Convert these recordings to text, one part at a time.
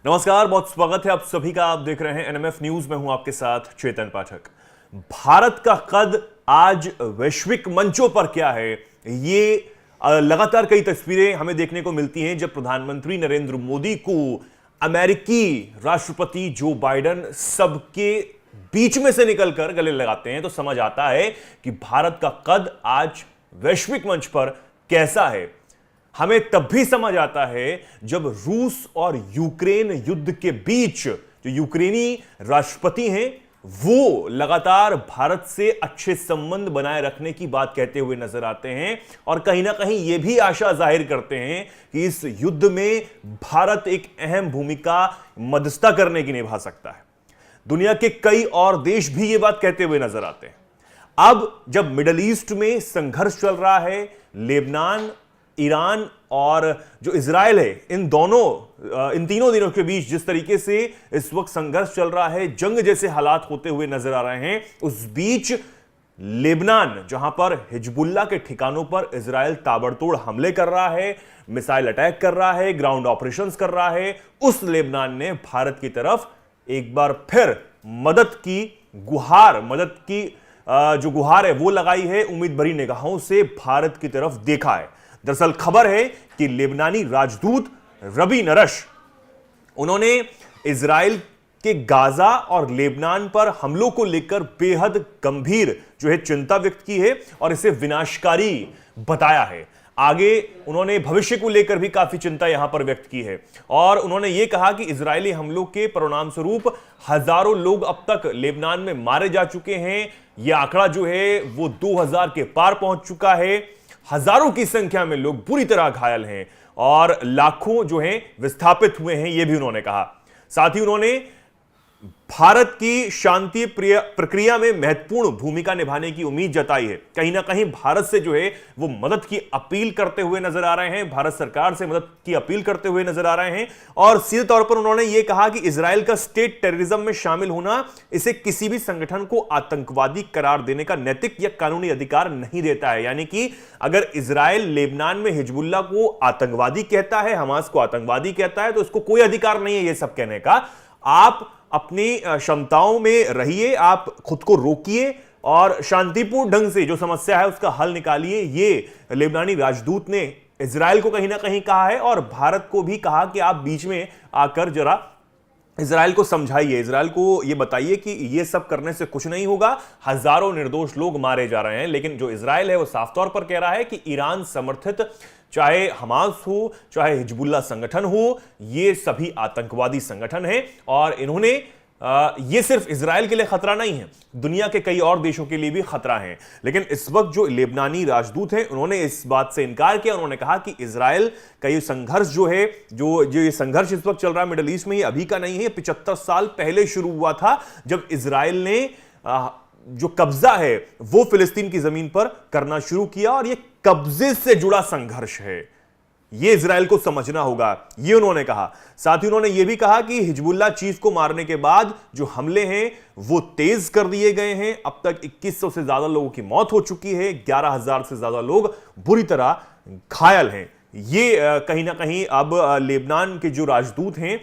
नमस्कार, बहुत स्वागत है आप सभी का। आप देख रहे हैं एनएमएफ न्यूज। मैं हूं आपके साथ चेतन पाठक। भारत का कद आज वैश्विक मंचों पर क्या है, ये लगातार कई तस्वीरें हमें देखने को मिलती हैं जब प्रधानमंत्री नरेंद्र मोदी को अमेरिकी राष्ट्रपति जो बाइडेन सबके बीच में से निकलकर गले लगाते हैं, तो समझ आता है कि भारत का कद आज वैश्विक मंच पर कैसा है। हमें तब भी समझ आता है जब रूस और यूक्रेन युद्ध के बीच जो यूक्रेनी राष्ट्रपति हैं वो लगातार भारत से अच्छे संबंध बनाए रखने की बात कहते हुए नजर आते हैं और कहीं ना कहीं यह भी आशा जाहिर करते हैं कि इस युद्ध में भारत एक अहम भूमिका मध्यस्थता करने की निभा सकता है। दुनिया के कई और देश भी यह बात कहते हुए नजर आते हैं। अब जब मिडल ईस्ट में संघर्ष चल रहा है, लेबनान, ईरान और जो इजराइल है, इन तीनों दिनों के बीच जिस तरीके से इस वक्त संघर्ष चल रहा है, जंग जैसे हालात होते हुए नजर आ रहे हैं, उस बीच लेबनान जहां पर हिजबुल्लाह के ठिकानों पर इजराइल ताबड़तोड़ हमले कर रहा है, मिसाइल अटैक कर रहा है, ग्राउंड ऑपरेशंस कर रहा है, उस लेबनान ने भारत की तरफ एक बार फिर मदद की जो गुहार है वो लगाई है, उम्मीद भरी निगाहों से भारत की तरफ देखा है। दरअसल खबर है कि लेबनानी राजदूत रबी नरश, उन्होंने इजराइल के गाजा और लेबनान पर हमलों को लेकर बेहद गंभीर जो है चिंता व्यक्त की है और इसे विनाशकारी बताया है। आगे उन्होंने भविष्य को लेकर भी काफी चिंता यहां पर व्यक्त की है और उन्होंने यह कहा कि इजरायली हमलों के परिणाम स्वरूप हजारों लोग अब तक लेबनान में मारे जा चुके हैं। यह आंकड़ा जो है वो 2000 के पार पहुंच चुका है। हजारों की संख्या में लोग बुरी तरह घायल हैं और लाखों जो हैं विस्थापित हुए हैं, यह भी उन्होंने कहा। साथ ही उन्होंने भारत की शांति प्रक्रिया में महत्वपूर्ण भूमिका निभाने की उम्मीद जताई है। कहीं ना कहीं भारत से जो है वो मदद की अपील करते हुए नजर आ रहे हैं, भारत सरकार से मदद की अपील करते हुए नजर आ रहे हैं और सीधे तौर पर उन्होंने ये कहा कि इजराइल का स्टेट टेररिज्म में शामिल होना इसे किसी भी संगठन को आतंकवादी करार देने का नैतिक या कानूनी अधिकार नहीं देता है। यानी कि अगर इजराइल लेबनान में हिजबुल्लाह को आतंकवादी कहता है, हमास को आतंकवादी कहता है, तो इसको कोई अधिकार नहीं है यह सब कहने का। आप अपनी क्षमताओं में रहिए, आप खुद को रोकिए और शांतिपूर्ण ढंग से जो समस्या है उसका हल निकालिए। ये लेबनानी राजदूत ने इजराइल को कहीं ना कहीं कहा है और भारत को भी कहा कि आप बीच में आकर जरा इजराइल को समझाइए, इजराइल को यह बताइए कि यह सब करने से कुछ नहीं होगा, हजारों निर्दोष लोग मारे जा रहे हैं। लेकिन जो इजराइल है वो साफ तौर पर कह रहा है कि ईरान समर्थित चाहे हमास हो, चाहे हिजबुल्लाह संगठन हो, ये सभी आतंकवादी संगठन हैं और इन्होंने ये सिर्फ इजराइल के लिए खतरा नहीं है, दुनिया के कई और देशों के लिए भी खतरा है। लेकिन इस वक्त जो लेबनानी राजदूत हैं उन्होंने इस बात से इनकार किया। उन्होंने कहा कि इजराइल का ये संघर्ष जो है, जो ये संघर्ष इस वक्त चल रहा है मिडिल ईस्ट में, ये अभी का नहीं है, 75 साल पहले शुरू हुआ था जब इजराइल ने जो कब्जा है वो फिलिस्तीन की जमीन पर करना शुरू किया और ये कब्जे से जुड़ा संघर्ष है, ये इजराइल को समझना होगा, ये उन्होंने कहा। साथ ही उन्होंने ये भी कहा कि हिजबुल्लाह चीफ को मारने के बाद जो हमले हैं वो तेज कर दिए गए हैं। अब तक 2100 से ज्यादा लोगों की मौत हो चुकी है, 11000 से ज्यादा लोग बुरी तरह घायल हैं। ये कहीं ना कहीं अब लेबनान के जो राजदूत हैं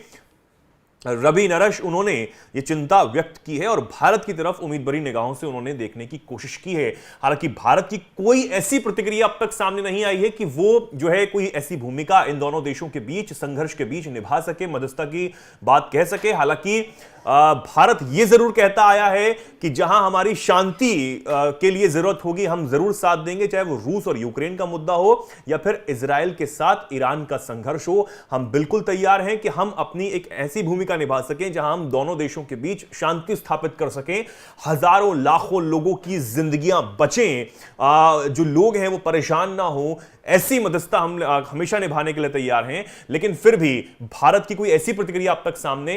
रबी नरश, उन्होंने ये चिंता व्यक्त की है और भारत की तरफ उम्मीद भरी निगाहों से उन्होंने देखने की कोशिश की है। हालांकि भारत की कोई ऐसी प्रतिक्रिया अब तक सामने नहीं आई है कि वो जो है कोई ऐसी भूमिका इन दोनों देशों के बीच, संघर्ष के बीच निभा सके, मध्यस्थता की बात कह सके। हालांकि भारत ये जरूर कहता आया है कि जहां हमारी शांति के लिए जरूरत होगी हम जरूर साथ देंगे, चाहे वो रूस और यूक्रेन का मुद्दा हो या फिर इजराइल के साथ ईरान का संघर्ष हो। हम बिल्कुल तैयार हैं कि हम अपनी एक ऐसी भूमिका निभा सकें जहां हम दोनों देशों के बीच शांति स्थापित कर सकें, हजारों लाखों लोगों की जिंदगियां बचें, जो लोग हैं वो परेशान ना हो, ऐसी मध्यस्थता हम हमेशा निभाने के लिए तैयार हैं। लेकिन फिर भी भारत की कोई ऐसी प्रतिक्रिया अब तक सामने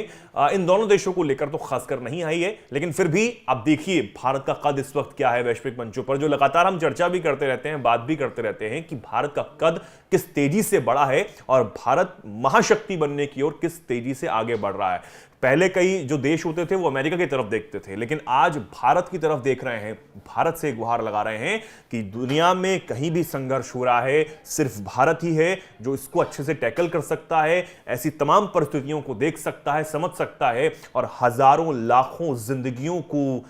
इन दोनों देशों को लेकर तो खासकर नहीं आई है। लेकिन फिर भी अब देखिए भारत का कद इस वक्त क्या है वैश्विक मंचों पर, जो लगातार हम चर्चा भी करते रहते हैं, बात भी करते रहते हैं कि भारत का कद किस तेजी से बढ़ा है और भारत महाशक्ति बनने की ओर किस तेजी से आगे बढ़ रहा है। पहले कई जो देश होते थे वो अमेरिका की तरफ देखते थे, लेकिन आज भारत की तरफ देख रहे हैं, भारत से गुहार लगा रहे हैं कि दुनिया में कहीं भी संघर्ष हो रहा है, सिर्फ भारत ही है जो इसको अच्छे से टैकल कर सकता है, ऐसी तमाम परिस्थितियों को देख सकता है, समझ सकता है और हजारों लाखों जिंदगियों को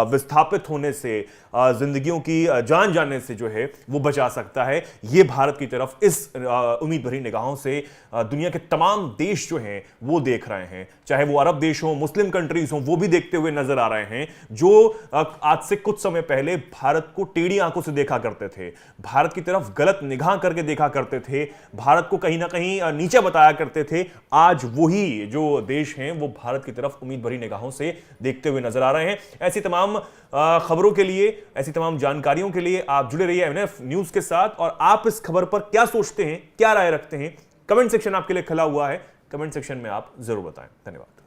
विस्थापित होने से, जिंदगियों की जान जाने से जो है वो बचा सकता है। ये भारत की तरफ इस उम्मीद भरी निगाहों से दुनिया के तमाम देश जो हैं वो देख रहे हैं, चाहे वो अरब देश हो, मुस्लिम कंट्रीज हो, वो भी देखते हुए नजर आ रहे हैं, जो आज से कुछ समय पहले भारत को टेढ़ी आंखों से देखा करते थे, भारत की तरफ गलत निगाह करके देखा करते थे, भारत को कहीं ना कहीं नीचे बताया करते थे। आज वही जो देश हैं वो भारत की तरफ उम्मीद भरी निगाहों से देखते हुए नजर आ रहे हैं। ऐसी तमाम खबरों के लिए, ऐसी तमाम जानकारियों के लिए आप जुड़े रहिए एमएनएफ न्यूज के साथ। और आप इस खबर पर क्या सोचते हैं, क्या राय रखते हैं, कमेंट सेक्शन आपके लिए खुला हुआ है, कमेंट सेक्शन में आप जरूर बताएं। धन्यवाद।